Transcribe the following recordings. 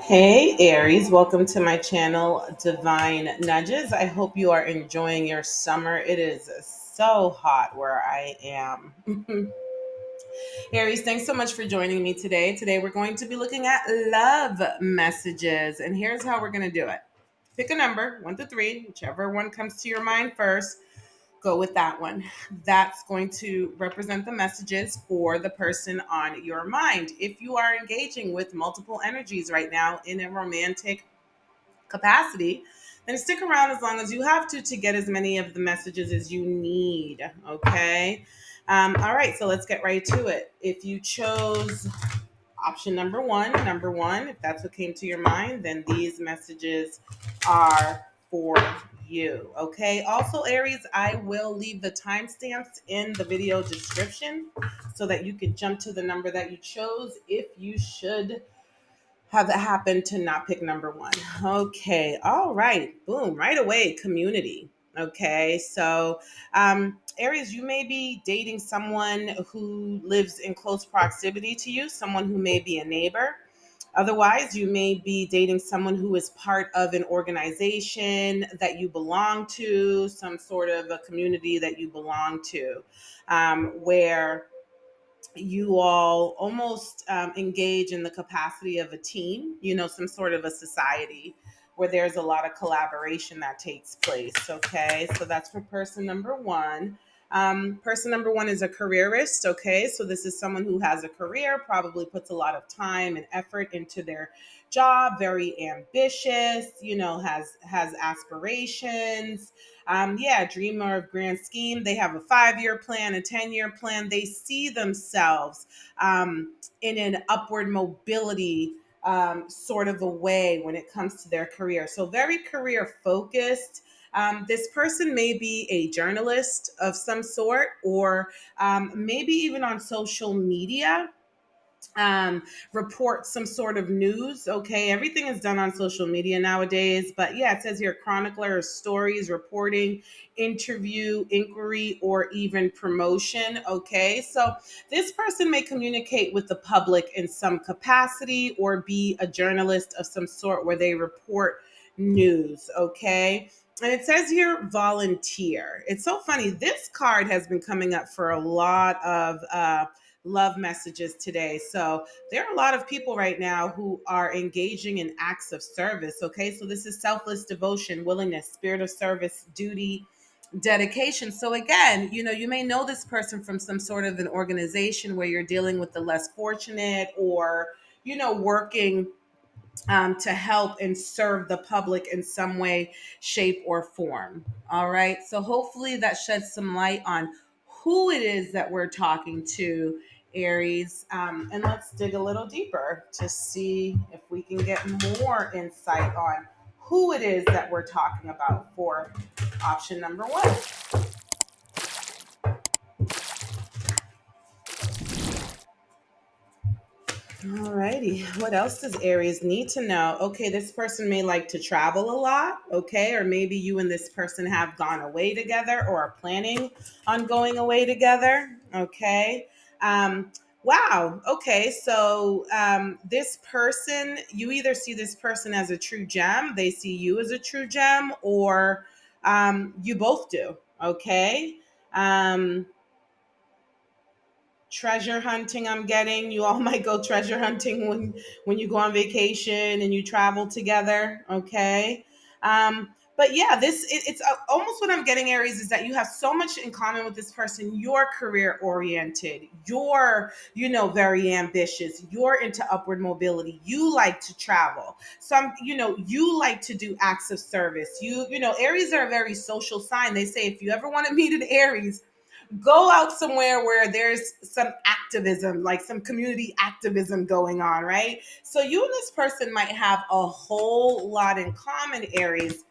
Hey Aries, welcome to my channel, Divine Nudges. I hope you are enjoying your summer. It is so hot where I am. Aries, thanks so much for joining me today. Today we're going to be looking at love messages, and here's how we're going to do it. Pick a number, 1 to 3, whichever one comes to your mind first. Go with that one. That's going to represent the messages for the person on your mind. If you are engaging with multiple energies right now in a romantic capacity, then stick around as long as you have to get as many of the messages as you need. Okay. All right. So let's get right to it. If you chose option number one, if that's what came to your mind, then these messages are for you. Okay. Also, Aries, I will leave the timestamps in the video description so that you can jump to the number that you chose if you should have it happen to not pick number one. Okay. All right. Boom. Right away. Community. Okay. So, Aries, you may be dating someone who lives in close proximity to you, someone who may be a neighbor. Otherwise, you may be dating someone who is part of an organization that you belong to, some sort of a community that you belong to, where you all almost engage in the capacity of a team, some sort of a society where there's a lot of collaboration that takes place. Okay, so that's for person number one. Person number one is a careerist. Okay, so this is someone who has a career, probably puts a lot of time and effort into their job, very ambitious, has aspirations. Yeah, dreamer of grand scheme. They have a 5-year plan, a 10-year plan. They see themselves in an upward mobility sort of a way when it comes to their career. So very career focused. This person may be a journalist of some sort, or maybe even on social media, report some sort of news. Okay, everything is done on social media nowadays, but yeah, it says here chronicler of stories, reporting, interview, inquiry, or even promotion. Okay, so this person may communicate with the public in some capacity or be a journalist of some sort where they report news. Okay, and it says here volunteer. It's so funny, this card has been coming up for a lot of love messages today. So there are a lot of people right now who are engaging in acts of service. Okay, so this is selfless devotion, willingness, spirit of service, duty, dedication. So again, you may know this person from some sort of an organization where you're dealing with the less fortunate, or working to help and serve the public in some way, shape, or form. All right. So hopefully that sheds some light on who it is that we're talking to, Aries. And let's dig a little deeper to see if we can get more insight on who it is that we're talking about for option number one. Alrighty. What else does Aries need to know? Okay, this person may like to travel a lot. Okay, or maybe you and this person have gone away together or are planning on going away together. Okay. Wow. Okay, so this person, you either see this person as a true gem, they see you as a true gem, or you both do. Okay. Um, Treasure hunting, I'm getting you all might go treasure hunting when you go on vacation and you travel together. Okay. But yeah, it's almost what I'm getting, Aries, is that you have so much in common with this person. You're career oriented, you're very ambitious, you're into upward mobility, you like to travel, you like to do acts of service. Aries are a very social sign. They say if you ever want to meet an Aries, go out somewhere where there's some activism, like some community activism going on, right? So you and this person might have a whole lot in common, Aries,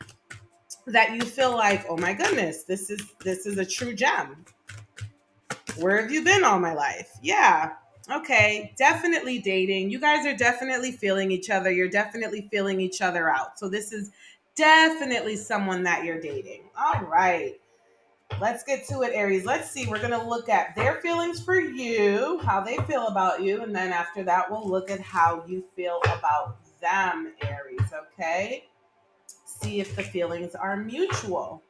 that you feel like, oh my goodness, this is a true gem. Where have you been all my life? Yeah. Okay, definitely dating. You guys are definitely feeling each other. You're definitely feeling each other out. So this is definitely someone that you're dating. All right. Let's get to it, Aries. Let's see. We're going to look at their feelings for you, how they feel about you. And then after that, we'll look at how you feel about them, Aries, okay? See if the feelings are mutual.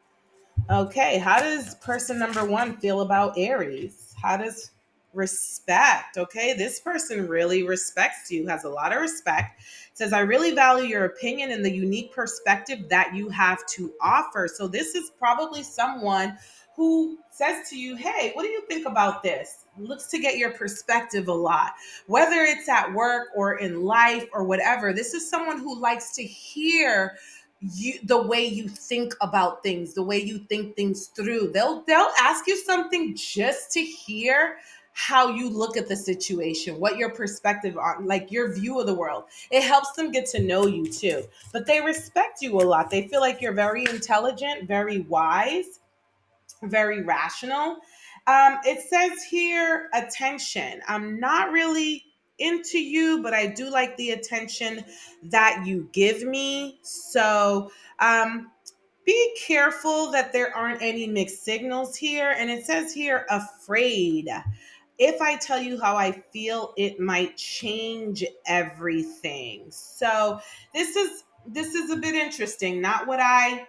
Okay, how does person number one feel about Aries? How does respect? Okay, this person really respects you, has a lot of respect. Says, I really value your opinion and the unique perspective that you have to offer. So, this is probably someone who says to you, hey, what do you think about this? Looks to get your perspective a lot, whether it's at work or in life or whatever. This is someone who likes to hear the way you think about things, the way you think things through. They'll ask you something just to hear how you look at the situation, what your perspective on, like your view of the world. It helps them get to know you too. But they respect you a lot. They feel like you're very intelligent, very wise, very rational. It says here attention. I'm not really into you, but I do like the attention that you give me. So, be careful that there aren't any mixed signals here. And it says here, afraid. If I tell you how I feel, it might change everything. So this is a bit interesting. Not what I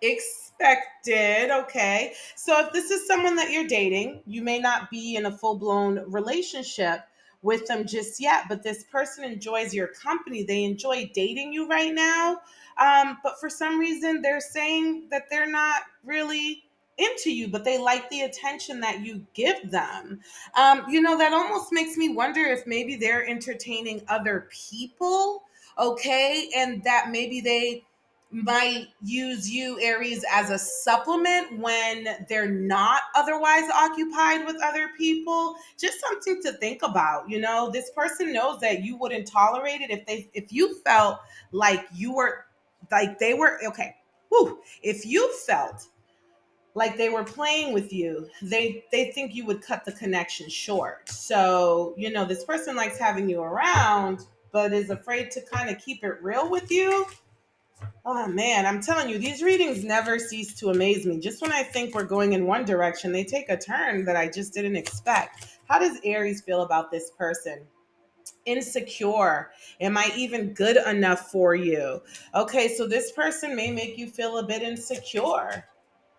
expected. Okay. So if this is someone that you're dating, you may not be in a full blown relationship with them just yet, but this person enjoys your company. They enjoy dating you right now. But for some reason, they're saying that they're not really into you, but they like the attention that you give them. That almost makes me wonder if maybe they're entertaining other people. Okay. And that maybe they might use you, Aries, as a supplement when they're not otherwise occupied with other people. Just something to think about. This person knows that you wouldn't tolerate it if you felt like you were like they were okay. Whew, if you felt like they were playing with you, they think you would cut the connection short. So, this person likes having you around, but is afraid to kind of keep it real with you. Oh man, I'm telling you, these readings never cease to amaze me. Just when I think we're going in one direction, they take a turn that I just didn't expect. How does Aries feel about this person? Insecure. Am I even good enough for you? Okay, so this person may make you feel a bit insecure.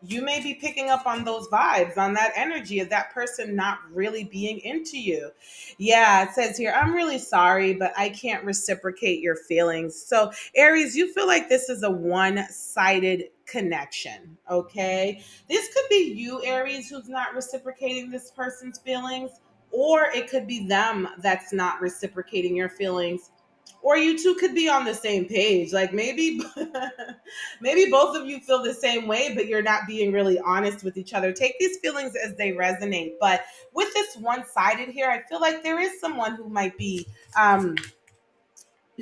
You may be picking up on those vibes, on that energy of that person not really being into you. Yeah, it says here, I'm really sorry, but I can't reciprocate your feelings. So, Aries, you feel like this is a one sided connection, okay? This could be you, Aries, who's not reciprocating this person's feelings, or it could be them that's not reciprocating your feelings, or you two could be on the same page. Like maybe maybe both of you feel the same way, but you're not being really honest with each other. Take these feelings as they resonate. But with this one-sided here, I feel like there is someone who might be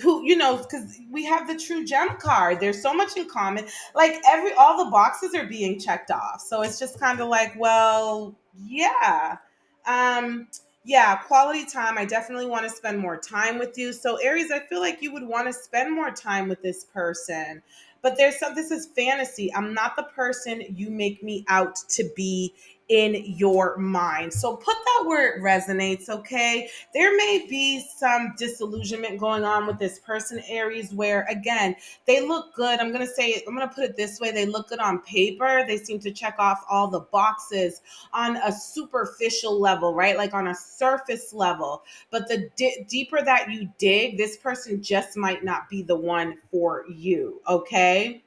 who, because we have the true gem card. There's so much in common. Like all the boxes are being checked off. So it's just kind of like, well, yeah. Um, yeah, quality time. I definitely want to spend more time with you. So Aries, I feel like you would want to spend more time with this person. But this is fantasy. I'm not the person you make me out to be in your mind. So put that where it resonates, okay? There may be some disillusionment going on with this person, Aries, where again, they look good. I'm going to put it this way. They look good on paper. They seem to check off all the boxes on a superficial level, right? Like on a surface level. But the deeper that you dig, this person just might not be the one for you, okay?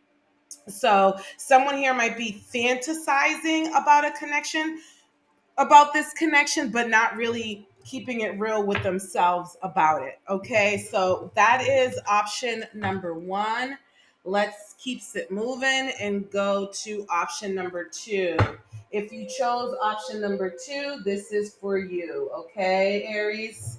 So someone here might be fantasizing about this connection, but not really keeping it real with themselves about it. Okay, so that is option number one. Let's keep it moving and go to option number two. If you chose option number two, this is for you. Okay, Aries.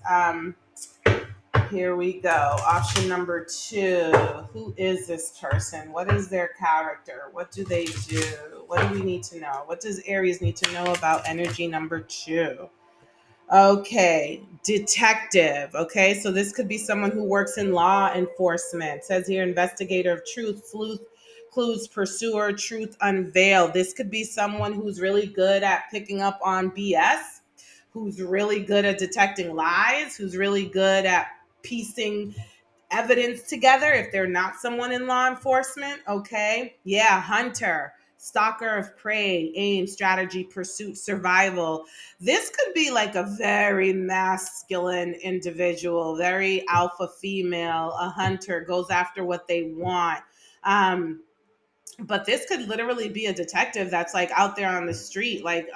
Here we go. Option number two. Who is this person? What is their character? What do they do? What do we need to know? What does Aries need to know about energy number two? Okay, detective. Okay, so this could be someone who works in law enforcement. It says here, investigator of truth, sleuth, clues, pursuer, truth unveiled. This could be someone who's really good at picking up on BS, who's really good at detecting lies, who's really good at piecing evidence together if they're not someone in law enforcement. Okay. Yeah. Hunter, stalker of prey, aim, strategy, pursuit, survival. This could be like a very masculine individual, very alpha female, a hunter, goes after what they want. Um, but this could literally be a detective that's like out there on the street, like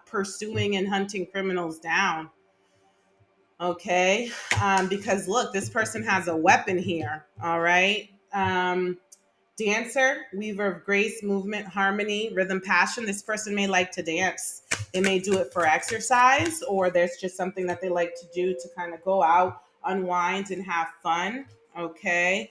pursuing and hunting criminals down. Okay. Because look, this person has a weapon here. All right. Dancer, weaver of grace, movement, harmony, rhythm, passion. This person may like to dance. They may do it for exercise, or there's just something that they like to do to kind of go out, unwind, and have fun. Okay.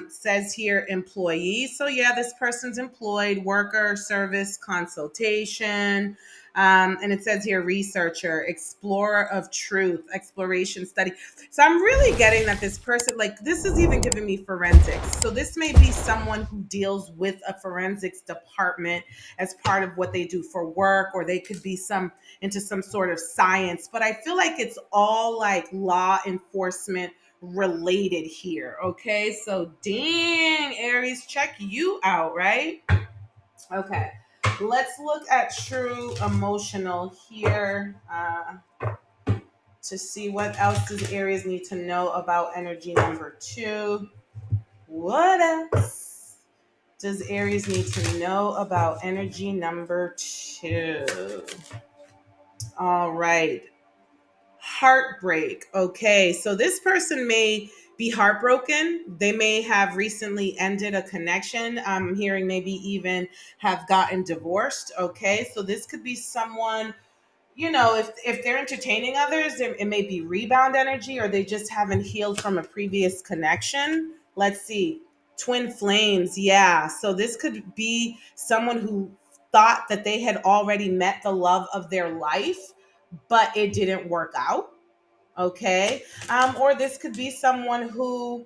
Says here employee. So, yeah, this person's employed, worker, service, consultation. And it says here researcher, explorer of truth, exploration, study. So I'm really getting that this person, like, this is even giving me forensics. So this may be someone who deals with a forensics department as part of what they do for work, or they could be some into some sort of science. But I feel like it's all like law enforcement related here. Okay. So dang, Aries, check you out, right? Okay. Let's look at true emotional here. To see what else does Aries need to know about energy number two. What else does Aries need to know about energy number two? All right. Heartbreak. Okay. So this person may be heartbroken. They may have recently ended a connection. I'm hearing maybe even have gotten divorced. Okay. So this could be someone, if they're entertaining others, it may be rebound energy, or they just haven't healed from a previous connection. Let's see. Twin flames. Yeah. So this could be someone who thought that they had already met the love of their life, but it didn't work out. Okay. Or this could be someone who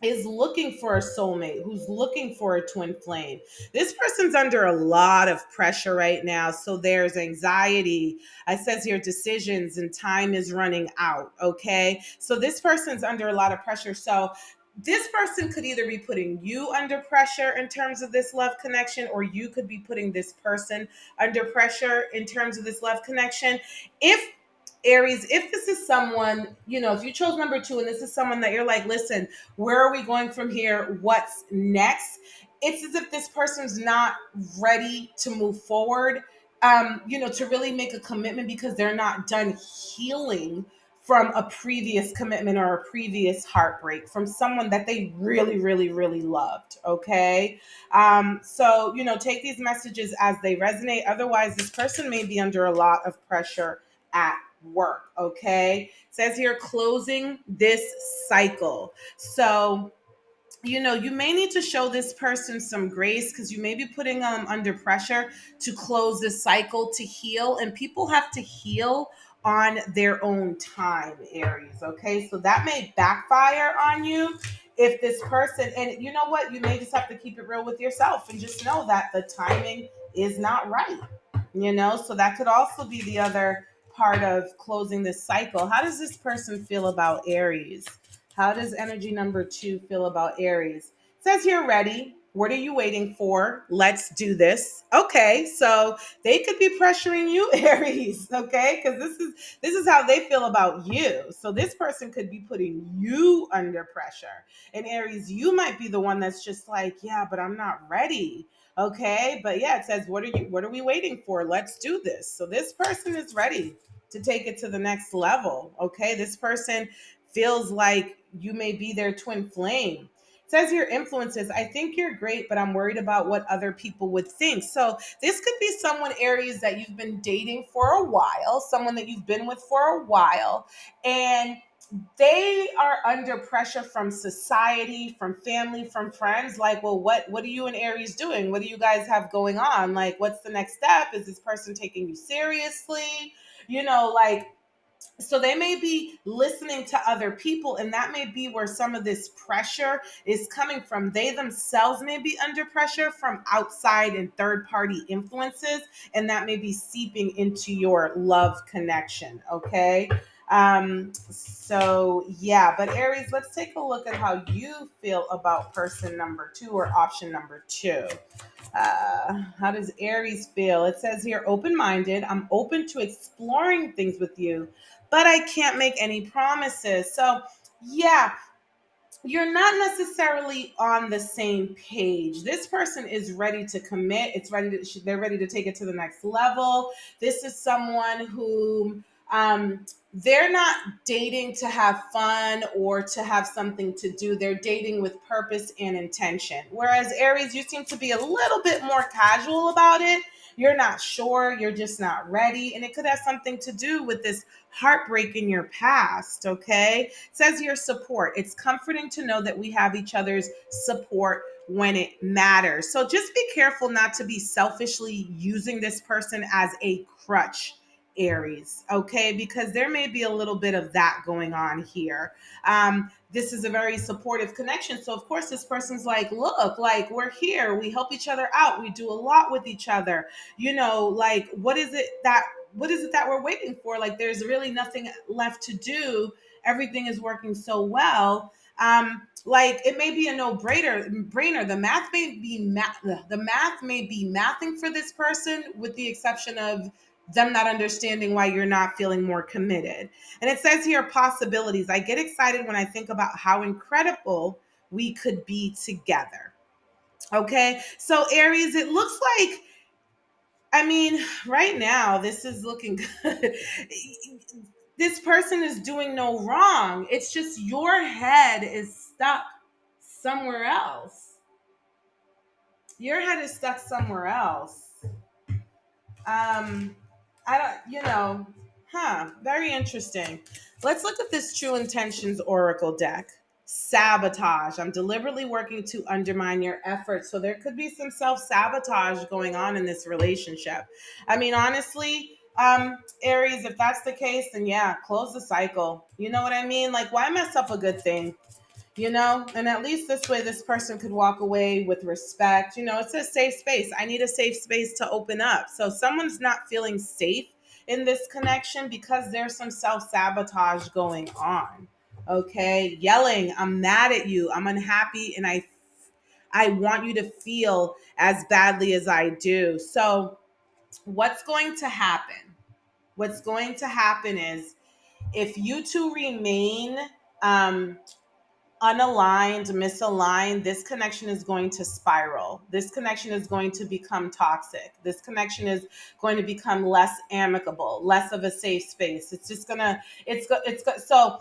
is looking for a soulmate, who's looking for a twin flame. This person's under a lot of pressure right now. So there's anxiety. It says here decisions and time is running out. Okay. So this person's under a lot of pressure. So this person could either be putting you under pressure in terms of this love connection, or you could be putting this person under pressure in terms of this love connection. If Aries, if this is someone, if you chose number two and this is someone that you're like, listen, where are we going from here? What's next? It's as if this person's not ready to move forward, to really make a commitment, because they're not done healing from a previous commitment or a previous heartbreak from someone that they really, really, really loved. Okay. So, take these messages as they resonate. Otherwise, this person may be under a lot of pressure at work. Okay. It says here closing this cycle. So, you may need to show this person some grace, because you may be putting them under pressure to close this cycle, to heal, and people have to heal on their own time, Aries. Okay, so that may backfire on you if this person, and you know what, you may just have to keep it real with yourself and just know that the timing is not right. So that could also be the other part of closing this cycle. How does this person feel about Aries? How does energy number two feel about Aries? It says here, ready. What are you waiting for? Let's do this. Okay, so they could be pressuring you, Aries. Okay, because this is how they feel about you. So this person could be putting you under pressure, and Aries, you might be the one that's just like, yeah, but I'm not ready. Okay, but yeah, it says, what are we waiting for? Let's do this. So this person is ready to take it to the next level. Okay, this person feels like you may be their twin flame. It says here influences. I think you're great, but I'm worried about what other people would think. So this could be someone, Aries, that you've been dating for a while, someone that you've been with for a while, and they are under pressure from society, from family, from friends. Like, well, what are you and Aries doing? What do you guys have going on? Like, what's the next step? Is this person taking you seriously? Like, so they may be listening to other people, and that may be where some of this pressure is coming from. They themselves may be under pressure from outside and third party influences, and that may be seeping into your love connection. Okay. So yeah, but Aries, let's take a look at how you feel about person number two or option number two. How does Aries feel? It says here, open minded. I'm open to exploring things with you, but I can't make any promises. So, yeah, you're not necessarily on the same page. This person is ready to commit. They're ready to take it to the next level. This is someone who they're not dating to have fun or to have something to do. They're dating with purpose and intention. Whereas Aries, you seem to be a little bit more casual about it. You're not sure, you're just not ready, and it could have something to do with this heartbreak in your past, okay? Says here support. It's comforting to know that we have each other's support when it matters. So just be careful not to be selfishly using this person as a crutch. Aries, okay, because there may be a little bit of that going on here. This is a very supportive connection. So, of course, this person's like, look, like we're here, we help each other out, we do a lot with each other. Like, what is it that we're waiting for? Like, there's really nothing left to do. Everything is working so well. Like it may be a no brainer. The math may be mathing for this person, with the exception of them not understanding why you're not feeling more committed. And it says here possibilities. I get excited when I think about how incredible we could be together. Okay. So Aries, it looks like, I mean, right now, this is looking good. This person is doing no wrong. It's just your head is stuck somewhere else. Your head is stuck somewhere else. Um, I don't, very interesting. Let's look at this True Intentions Oracle deck. Sabotage. I'm deliberately working to undermine your efforts. So there could be some self sabotage going on in this relationship. I mean, honestly, Aries, if that's the case, then yeah, close the cycle. You know what I mean? Like, why mess up a good thing? And at least this way this person could walk away with respect. It's a safe space. I need a safe space to open up. So someone's not feeling safe in this connection because there's some self-sabotage going on. Okay, yelling, I'm mad at you, I'm unhappy, and I want you to feel as badly as I do. So what's going to happen is, if you two remain um unaligned, misaligned, this connection is going to spiral. This connection is going to become toxic. This connection is going to become less amicable, less of a safe space. It's just gonna, so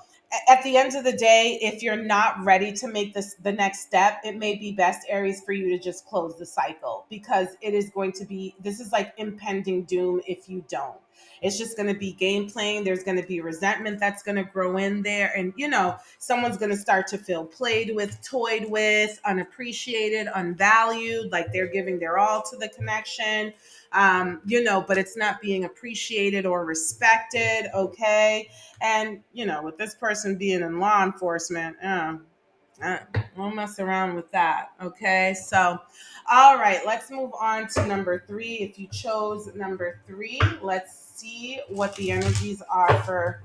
at the end of the day, if you're not ready to make this the next step, it may be best, Aries, for you to just close the cycle, because this is like impending doom if you don't. It's just going to be game playing. There's going to be resentment that's going to grow in there. And, someone's going to start to feel played with, toyed with, unappreciated, unvalued, like they're giving their all to the connection, but it's not being appreciated or respected. Okay. And, with this person being in law enforcement, won't mess around with that. Okay. So, all right, let's move on to number three. If you chose number three, let's see what the energies are for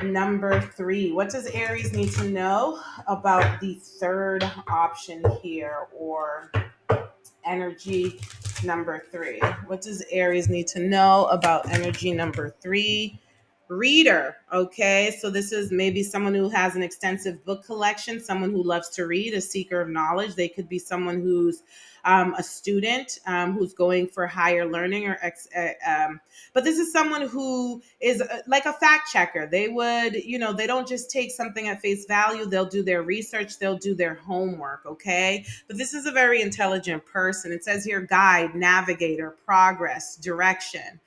number three. What does Aries need to know about the third option here, or energy number three? What does Aries need to know about energy number three? Reader. Okay, so this is maybe someone who has an extensive book collection, someone who loves to read, a seeker of knowledge. They could be someone who's a student, who's going for higher learning, but this is someone who is like a fact checker. They would, they don't just take something at face value. They'll do their research, they'll do their homework. Okay, but this is a very intelligent person. It says here guide, navigator, progress, direction.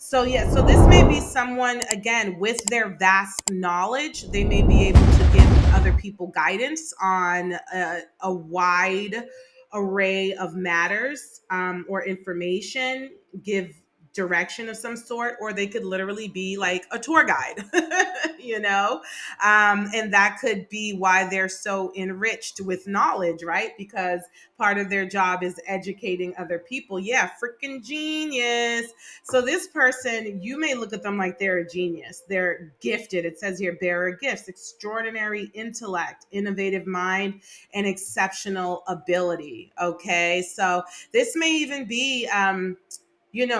So yeah, so this may be someone, again, with their vast knowledge. They may be able to give other people guidance on a wide array of matters, or information. Give direction of some sort, or they could literally be like a tour guide, you know? And that could be why they're so enriched with knowledge, right? Because part of their job is educating other people. Yeah, freaking genius. So this person, you may look at them like they're a genius. They're gifted. It says here, bearer of gifts, extraordinary intellect, innovative mind, and exceptional ability. Okay. So this may even be,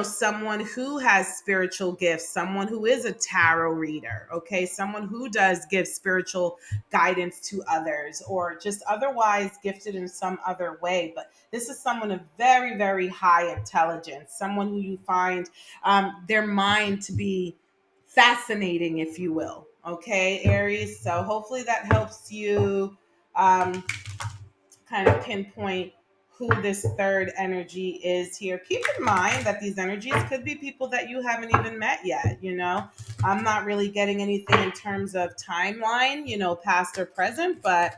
someone who has spiritual gifts, someone who is a tarot reader, okay, someone who does give spiritual guidance to others, or just otherwise gifted in some other way. But this is someone of very, very high intelligence, someone who you find their mind to be fascinating, if you will. Okay, Aries. So hopefully that helps you um, kind of pinpoint who this third energy is here. Keep in mind that these energies could be people that you haven't even met yet. I'm not really getting anything in terms of timeline, past or present, but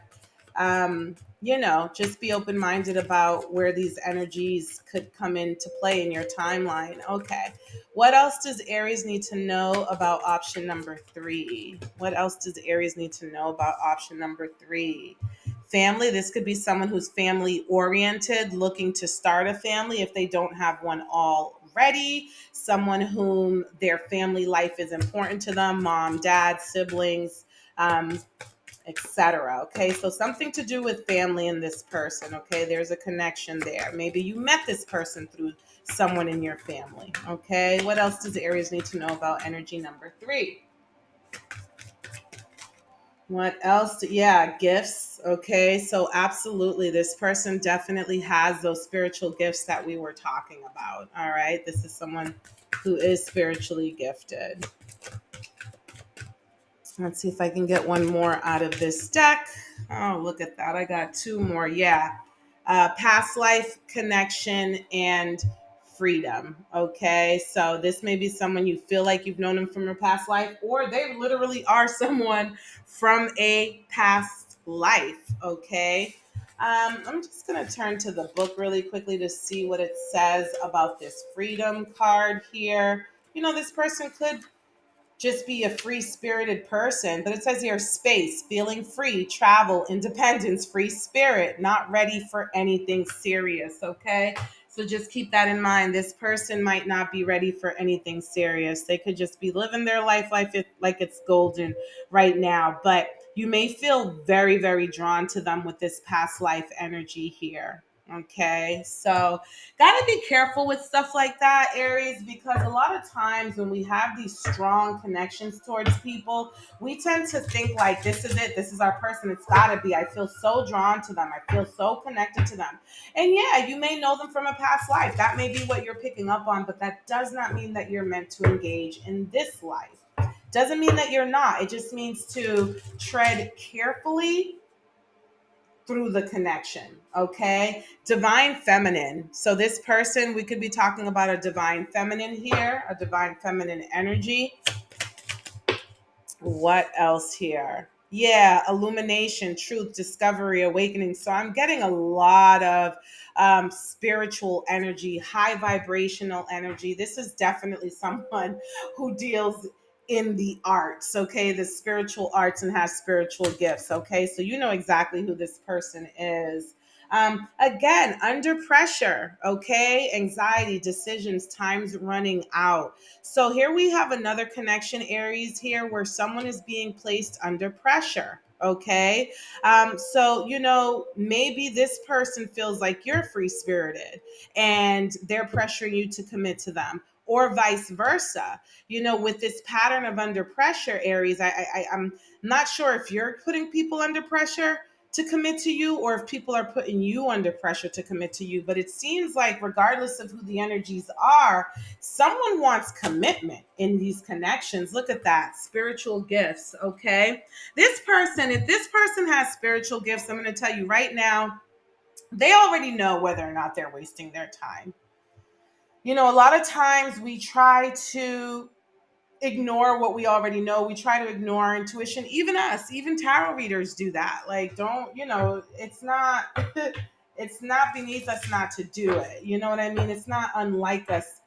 just be open minded about where these energies could come into play in your timeline. Okay. What else does Aries need to know about option number three? What else does Aries need to know about option number three? Family. This could be someone who's family oriented, looking to start a family if they don't have one already. Someone whom their family life is important to them, mom, dad, siblings. Etc. Okay, so something to do with family in this person. Okay, there's a connection there. Maybe you met this person through someone in your family. Okay, what else does Aries need to know about energy number three? What else? Yeah, gifts. Okay, so absolutely, this person definitely has those spiritual gifts that we were talking about. All right, this is someone who is spiritually gifted. Let's see if I can get one more out of this deck. Oh, look at that. I got two more. Yeah. Past life connection and freedom. Okay. So this may be someone you feel like you've known them from a past life, or they literally are someone from a past life. Okay. I'm just going to turn to the book really quickly to see what it says about this freedom card here. This person could just be a free spirited person. But it says here space, feeling free, travel, independence, free spirit, not ready for anything serious. Okay. So just keep that in mind. This person might not be ready for anything serious. They could just be living their life like it's golden right now. But you may feel very, very drawn to them with this past life energy here. Okay. So got to be careful with stuff like that, Aries, because a lot of times when we have these strong connections towards people, we tend to think like, this is it, this is our person, it's got to be. I feel so drawn to them, I feel so connected to them. And yeah, you may know them from a past life. That may be what you're picking up on, but that does not mean that you're meant to engage in this life. Doesn't mean that you're not. It just means to tread carefully through the connection. Okay. Divine feminine. So this person, we could be talking about a divine feminine here, a divine feminine energy. What else here? Yeah, illumination, truth, discovery, awakening. So I'm getting a lot of spiritual energy, high vibrational energy. This is definitely someone who deals in the arts, okay, the spiritual arts, and has spiritual gifts. Okay, so you know exactly who this person is. Again, under pressure, okay, anxiety, decisions, time's running out. So here we have another connection, Aries, here where someone is being placed under pressure. Okay. So, maybe this person feels like you're free spirited and they're pressuring you to commit to them, or vice versa. With this pattern of under pressure, Aries, I'm not sure if you're putting people under pressure to commit to you, or if people are putting you under pressure to commit to you. But it seems like, regardless of who the energies are, someone wants commitment in these connections. Look at that. Spiritual gifts. Okay. If this person has spiritual gifts, I'm going to tell you right now, they already know whether or not they're wasting their time. A lot of times we try to ignore what we already know. We try to ignore our intuition. Even us, even tarot readers do that. Like, don't, it's not, it's not beneath us not to do it. You know what I mean? It's not unlike us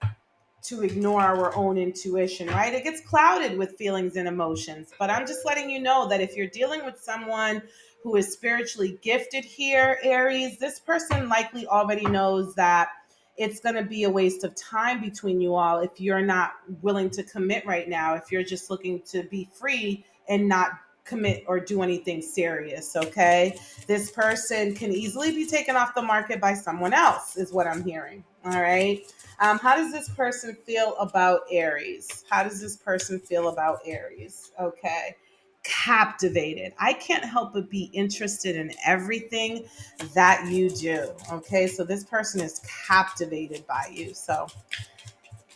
to ignore our own intuition, right? It gets clouded with feelings and emotions. But I'm just letting you know that if you're dealing with someone who is spiritually gifted here, Aries, this person likely already knows that it's going to be a waste of time between you all if you're not willing to commit right now, if you're just looking to be free and not commit or do anything serious, okay? This person can easily be taken off the market by someone else, is what I'm hearing, all right? How does this person feel about Aries? How does this person feel about Aries? Okay. Captivated. I can't help but be interested in everything that you do. Okay. So this person is captivated by you. So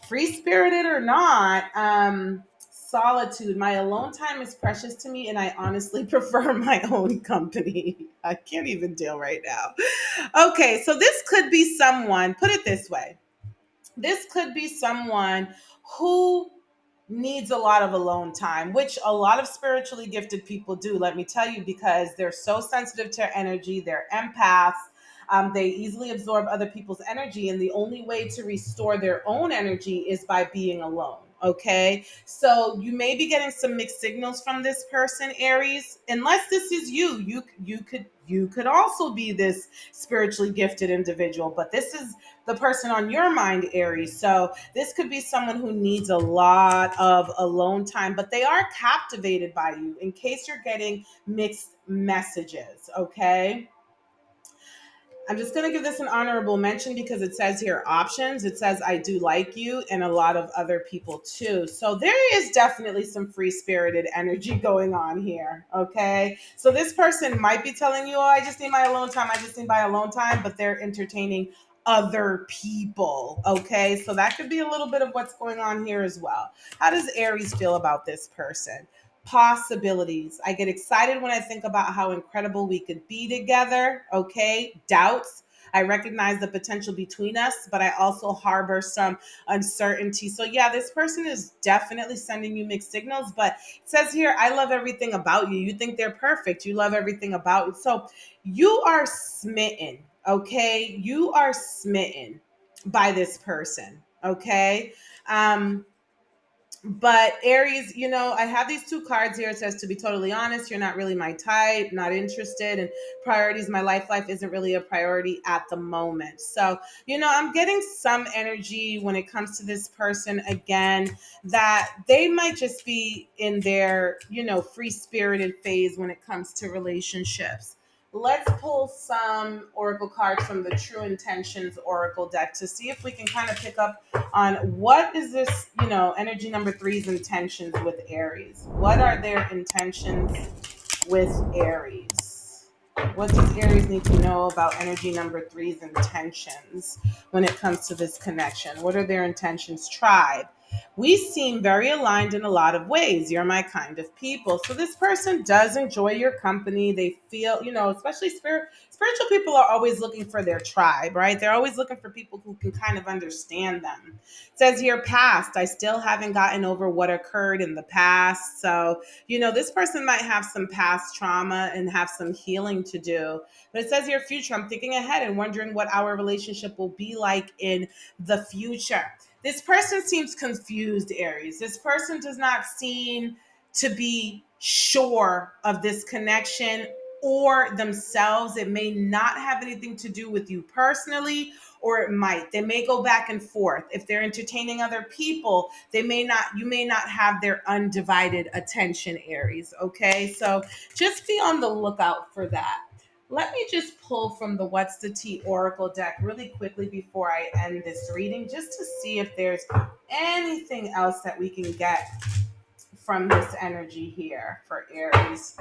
free spirited or not, solitude. My alone time is precious to me, and I honestly prefer my own company. I can't even deal right now. Okay. So this could be someone, put it this way, this could be someone who needs a lot of alone time, which a lot of spiritually gifted people do, let me tell you, because they're so sensitive to energy, they're empaths. They easily absorb other people's energy, and the only way to restore their own energy is by being alone. Okay, so you may be getting some mixed signals from this person, Aries. Unless this is you, you could also be this spiritually gifted individual, but this is the person on your mind, Aries. So this could be someone who needs a lot of alone time, but they are captivated by you in case you're getting mixed messages, okay? I'm just going to give this an honorable mention because it says here options. It says, I do like you, and a lot of other people too. So there is definitely some free spirited energy going on here. Okay. So this person might be telling you, oh, I just need my alone time. I just need my alone time, but they're entertaining other people. Okay. So that could be a little bit of what's going on here as well. How does Aries feel about this person? Possibilities. I get excited when I think about how incredible we could be together. Okay. Doubts. I recognize the potential between us, but I also harbor some uncertainty. So, yeah, this person is definitely sending you mixed signals, but it says here, I love everything about you. You think they're perfect. You love everything about it. So, you are smitten. Okay. You are smitten by this person. Okay. Um, but Aries, I have these two cards here. It says, to be totally honest, you're not really my type, not interested, and priorities. My life isn't really a priority at the moment. So, I'm getting some energy when it comes to this person again, that they might just be in their, free spirited phase when it comes to relationships. Let's pull some oracle cards from the True Intentions Oracle deck to see if we can kind of pick up on what is this, energy number three's intentions with Aries. What are their intentions with Aries? What does Aries need to know about energy number three's intentions when it comes to this connection? What are their intentions, tribe? We seem very aligned in a lot of ways. You're my kind of people. So this person does enjoy your company. They feel, especially spiritual people are always looking for their tribe, right? They're always looking for people who can kind of understand them. It says here, past. I still haven't gotten over what occurred in the past. So, this person might have some past trauma and have some healing to do. But it says here, future. I'm thinking ahead and wondering what our relationship will be like in the future. This person seems confused, Aries. This person does not seem to be sure of this connection or themselves. It may not have anything to do with you personally, or it might. They may go back and forth. If they're entertaining other people, you may not have their undivided attention, Aries. Okay. So just be on the lookout for that. Let me just pull from the What's the Tea Oracle deck really quickly before I end this reading, just to see if there's anything else that we can get from this energy here for Aries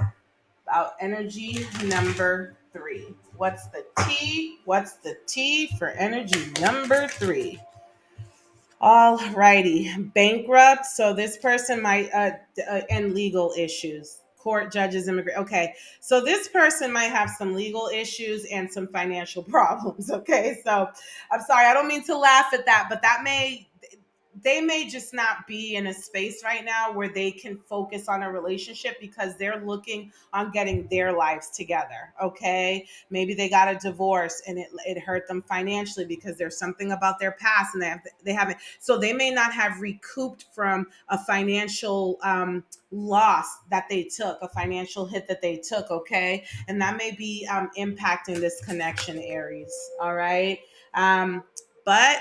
about energy number three. What's the tea? What's the tea for energy number three? All righty. Bankrupt. So this person might and legal issues. Court judges, immigrant. Okay. So this person might have some legal issues and some financial problems. Okay. So I'm sorry. I don't mean to laugh at that, but they may just not be in a space right now where they can focus on a relationship because they're looking on getting their lives together. Okay. Maybe they got a divorce and it hurt them financially because there's something about their past and they haven't, so they may not have recouped from a financial loss that they took, a financial hit that they took. Okay. And that may be impacting this connection, Aries. All right. But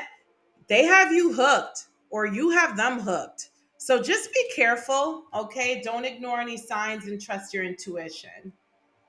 they have you hooked or you have them hooked. So just be careful, okay? Don't ignore any signs and trust your intuition.